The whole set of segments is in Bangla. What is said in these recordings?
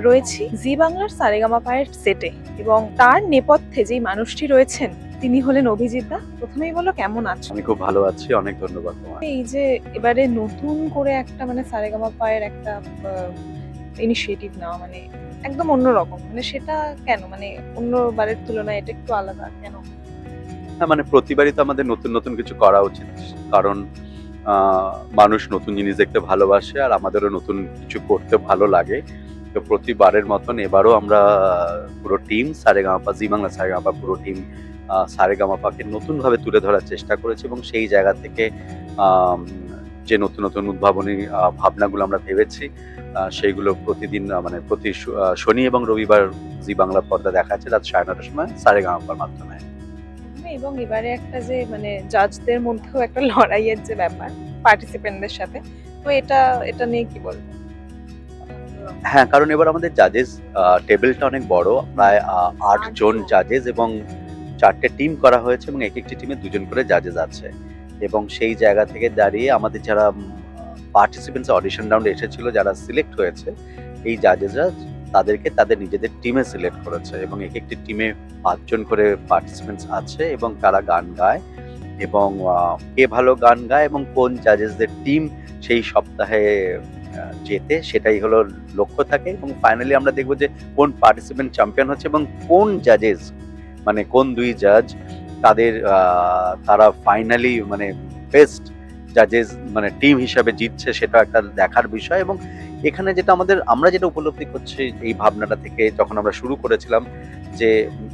রয়েছি জি বাংলার সারেগামাপায়ের সেটে এবং তার নেপথ্যে যেই মানুষটি রয়েছেন তিনি হলেন অভিজিৎ দা। প্রথমেই বলো কেমন আছো? আমি খুব ভালো আছি, অনেক ধন্যবাদ তোমার। এই যে এবারে নতুন করে একটা সারেগামাপায়ের একটা ইনিশিয়েটিভ নেওয়া একদম অন্যরকম, সেটা কেন অন্য বারের তুলনায় এটা একটু আলাদা কেন? হ্যাঁ, প্রতিবারই তো আমাদের নতুন নতুন কিছু করা উচিত, কারণ মানুষ নতুন জিনিস দেখতে ভালোবাসে আর আমাদেরও নতুন কিছু করতে ভালো লাগে। তো প্রতিবারের মতন এবারও আমরা পুরো টিম সারেগামাপা, জি বাংলা সারেগামাপা পুরো টিম সারেগামাপাকে নতুনভাবে তুলে ধরার চেষ্টা করেছি এবং সেই জায়গা থেকে আম, যে নতুন নতুন উদ্ভাবনী ভাবনাগুলো আমরা ভেবেছি, সেইগুলো প্রতিদিন প্রতি শনি এবং রবিবার জি বাংলা পর্দা দেখা যাচ্ছে রাত 9:30টার সময় সারেগামাপার মাধ্যমে। এবং এবারে একটা যে জাজদের মধ্যেও একটা লড়াইয়ের যে ব্যাপার পার্টিসিপেন্টদের সাথে, তো এটা এটা নিয়ে কি বলবো? হ্যাঁ, কারণ এবার আমাদের জাজেস টেবিলটা অনেক বড়, প্রায় 8 জন জাজেস এবং 4টে টিম করা হয়েছে এবং এক একটি টিমে 2 জন করে জাজেস আছে। এবং সেই জায়গা থেকে দাঁড়িয়ে আমাদের যারা পার্টিসিপেন্টস অডিশন রাউন্ডে এসেছিল, যারা সিলেক্ট হয়েছে, এই জাজেসরা তাদেরকে তাদের নিজেদের টিমে সিলেক্ট করেছে এবং এক একটি টিমে 5 জন করে পার্টিসিপেন্টস আছে এবং তারা গান গায় এবং কে ভালো গান গায় এবং কোন জাজেসদের টিম সেই সপ্তাহে জেতে, সেটাই হলো লক্ষ্য থাকে। এবং ফাইনালি আমরা দেখবো যে কোন পার্টিসিপেন্ট চ্যাম্পিয়ন হচ্ছে এবং কোন জাজেস, কোন 2 জাজ তাদের তারা ফাইনালি বেস্ট জাজেস টিম হিসাবে জিতছে, সেটা একটা দেখার বিষয়। এবং এখানে যেটা আমরা যেটা উপলব্ধি করছি এই ভাবনাটা থেকে যখন আমরা শুরু করেছিলাম, যে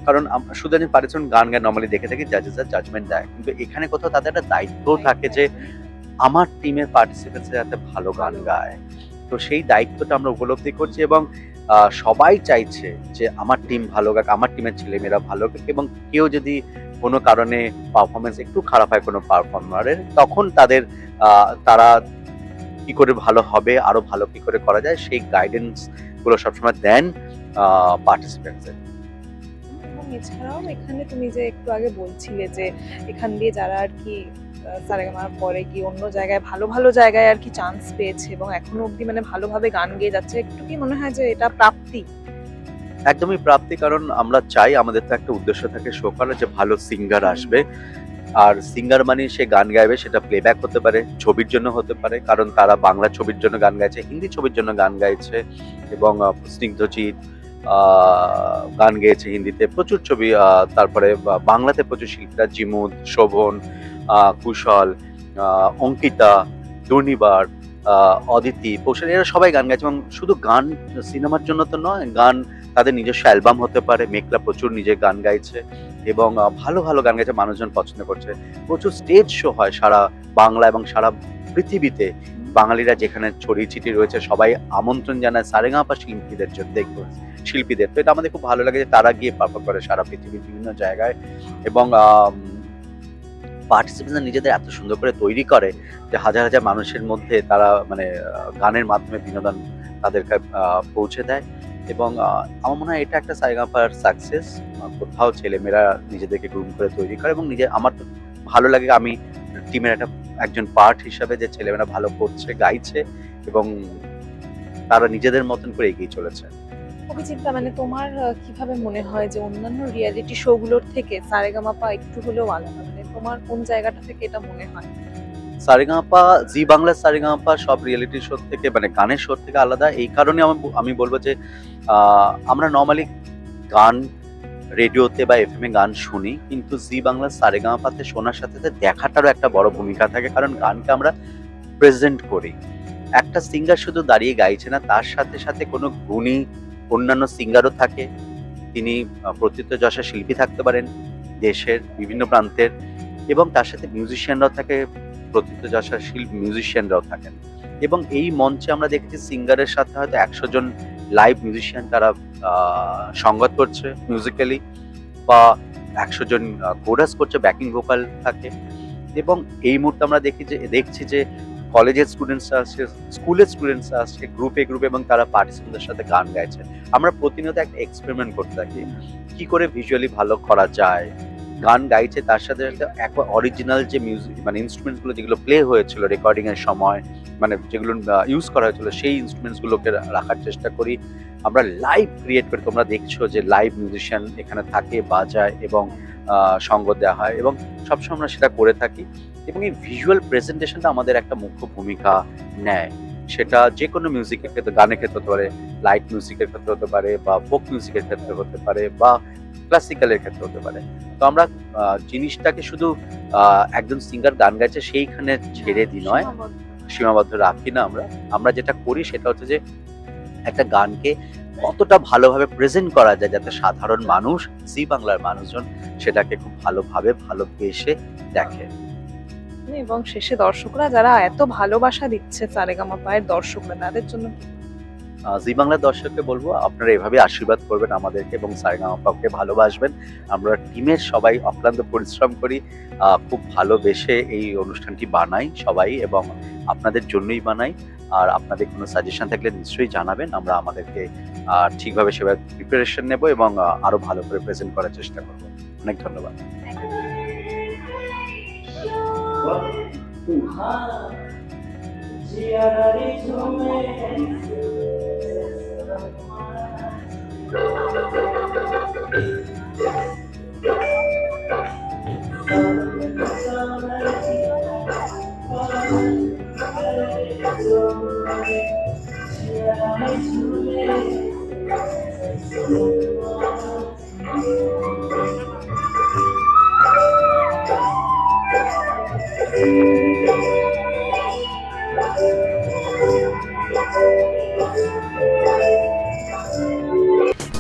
কারণ শুধু একজন পার্টিসিপেন্ট গান গায় নর্মালি দেখে থাকি, জাজেসরা জাজমেন্ট দেয়, কিন্তু এখানে কোথাও তাদের একটা দায়িত্ব থাকে যে আমার টিমের পার্টিসিপেন্টসরা যাতে ভালো গান গায়। তো সেই দায়িত্বটা আমরা উপলব্ধি করছি এবং সবাই চাইছে যে আমার টিম ভালো গাক, আমার টিমের ছেলেমেয়েরা ভালো গাক, এবং কেউ যদি কোনো কারণে পারফরমেন্স একটু খারাপ হয় কোনো পারফর্মারের, তখন তারা কি করে ভালো হবে, আরো ভালো কি করে করা যায়, সেই গাইডেন্স গুলো সবসময় দেন পার্টিসিপেন্টসদের। এবং এছাড়াও এখানে তুমি যে একটু আগে বলছিলে যে এখান দিয়ে যারা আর কি সারেগামার পরে গিয়ে অন্য জায়গায় ভালো ভালো জায়গায় আর কি চান্স পেয়েছে এবং এখনো অবধি ভালোভাবে গান গেয়ে যাচ্ছে, একটু কি মনে হয় যে এটা প্রাপ্তি? একদমই প্রাপ্তি, কারণ আমরা চাই, আমাদের তো একটা উদ্দেশ্য থাকে শো করার, যে ভালো সিঙ্গার আসবে। আর সিঙ্গার মানে সে গান গাইবে, সেটা প্লেব্যাক হতে পারে, ছবির জন্য হতে পারে, কারণ তারা বাংলা ছবির জন্য গান গাইছে, হিন্দি ছবির জন্য গান গাইছে। এবং স্নিগ্ধজিৎ গান গেয়েছে হিন্দিতে প্রচুর ছবি, তারপরে বাংলাতে প্রচুর শিল্পীরা, জিমুদ, শোভন, কুশল, অঙ্কিতা, দুর্নিবার, অদিতি, কৌশল, এরা সবাই গান গাইছে। এবং শুধু গান সিনেমার জন্য তো নয়, গান তাদের নিজস্ব অ্যালবাম হতে পারে। মেঘলা প্রচুর নিজে গান গাইছে এবং ভালো ভালো গান গাইছে, মানুষজন পছন্দ করছে। প্রচুর স্টেজ শো হয় সারা বাংলা এবং সারা পৃথিবীতে। বাঙালিরা যেখানে ছড়িয়ে ছিটিয়ে রয়েছে সবাই আমন্ত্রণ জানায় সারেগামাপা শিল্পীদের জন্য, দেখবো শিল্পীদের। তো এটা আমাদের খুব ভালো লাগে যে তারা গিয়ে পারফর্ম করে সারা পৃথিবীর বিভিন্ন জায়গায় এবং পার্টিসিপেন্টরা নিজেদের এত সুন্দর করে তৈরি করে যে হাজার হাজার মানুষের মধ্যে তারা গানের মাধ্যমে বিনোদন তাদেরকে পৌঁছে দেয়। এবং আমার মনে হয় এটা একটা সারেগামাপার সাকসেস। কোথাও ছেলেমেয়েরা নিজেদেরকে গ্রুম করে তৈরি করে এবং আমার তো ভালো লাগে, আমি টিমের একজন পার্ট হিসাবে, যে ছেলেমেয়েরা ভালো করছে, গাইছে এবং তারা নিজেদের মতন করে এগিয়ে চলেছে। অভিজিৎদা, তোমার কিভাবে মনে হয় যে অন্যান্য রিয়েলিটি শো গুলোর থেকে সারেগামাপা একটু হলেও আলাদা? তোমার কোন জায়গাটা থেকে এটা মনে হয়? সারেগামাপা, জি বাংলার সারেগামাপা সব রিয়েলিটি শো থেকে, গানের শো থেকে আলাদা এই কারণে আমি বলবো যে আমরা নর্মালি গান রেডিওতে বা এফএম এ গান শুনি, কিন্তু জি বাংলার সারেগামাপাতে শোনার সাথে সাথে দেখাটারও একটা বড় ভূমিকা থাকে, কারণ গানকে আমরা প্রেজেন্ট করি। একটা সিঙ্গার শুধু দাঁড়িয়ে গাইছে না, তার সাথে সাথে কোনো গুণী অন্যান্য সিঙ্গারও থাকে। তিনি প্রথিতযশা শিল্পী থাকতে পারেন দেশের বিভিন্ন প্রান্তের, এবং তার সাথে মিউজিশিয়ানরাও থাকে, প্রথিতযশা মিউজিশিয়ানরাও থাকেন। এবং এই মঞ্চে আমরা দেখেছি সিঙ্গারের সাথে হয়তো 100 জন লাইভ মিউজিশিয়ান তারা সঙ্গত করছে মিউজিক্যালি, বা 100 জন কোরাস করছে, ব্যাকিং ভোকাল থাকে। এবং এই মুহূর্তে আমরা দেখছি যে কলেজের স্টুডেন্টসরা আসছে, স্কুলের স্টুডেন্টসরা আসছে গ্রুপে গ্রুপে, এবং তারা পার্টিসিপেন্টদের সাথে গান গাইছে। আমরা প্রতিনিয়ত একটা এক্সপেরিমেন্ট করতে থাকি, কি করে ভিজুয়ালি ভালো করা যায়। গান গাইছে, তার সাথে সাথে অরিজিনাল যে মিউজিক ইনস্ট্রুমেন্টস গুলো যেগুলো প্লে হয়েছিল রেকর্ডিং এর সময়, মানে যেগুলো ইউজ করা হয়েছিল সেই ইনস্ট্রুমেন্টসগুলোকে রাখার চেষ্টা করি। আমরা লাইভ ক্রিয়েট করি, তোমরা দেখছো যে লাইভ মিউজিশিয়ান এখানে থাকে, বাজায় এবং সঙ্গ দেওয়া হয় এবং সবসময় আমরা সেটা করে থাকি। এবং এই ভিজুয়াল প্রেজেন্টেশনটা আমাদের একটা মুখ্য ভূমিকা নেয়। সেটা যে কোনো মিউজিকের ক্ষেত্রে, গানের ক্ষেত্রে হতে পারে, লাইট মিউজিকের ক্ষেত্রে হতে পারে, বা ফোক মিউজিকের ক্ষেত্রে হতে পারে, বা ক্লাসিক্যালের ক্ষেত্রে হতে পারে। তো আমরা জিনিসটাকে শুধু একজন সিঙ্গার গান গাইছে সেইখানে ছেড়ে দিই নয়, সীমাবদ্ধ রাখি না। আমরা যেটা করি সেটা হচ্ছে যে একটা গানকে কতটা ভালোভাবে প্রেজেন্ট করা যায় যাতে সাধারণ মানুষ, জি বাংলার মানুষজন সেটাকে খুব ভালোভাবে ভালোবেসে দেখে। এবং শেষে দর্শকরা যারা এত ভালোবাসা দিচ্ছে সারেগামাপায়ের দর্শকরা, তাদের জন্য কি? জি বাংলার দর্শককে বলবো আপনারা এভাবে আশীর্বাদ করবেন আমাদেরকে এবং সারেগামাপাকে ভালোবাসবেন। আমরা টিমের সবাই অক্লান্ত পরিশ্রম করি, খুব ভালোবেসে এই অনুষ্ঠানটি বানাই সবাই এবং আপনাদের জন্যই বানাই। আর আপনাদের কোনো সাজেশন থাকলে নিশ্চয়ই জানাবেন, আমরা আমাদেরকে ঠিকভাবে সেভাবে প্রিপারেশন নেব এবং আরো ভালো করে প্রেজেন্ট করার চেষ্টা করব। অনেক ধন্যবাদ।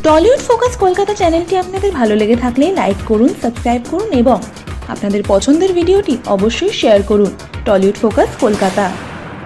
টলিউড ফোকাস কলকাতা চ্যানেলটি আপনাদের ভালো লেগে থাকলে লাইক করুন, সাবস্ক্রাইব করুন এবং আপনাদের পছন্দের ভিডিওটি অবশ্যই শেয়ার করুন। Tollywood focus Kolkata.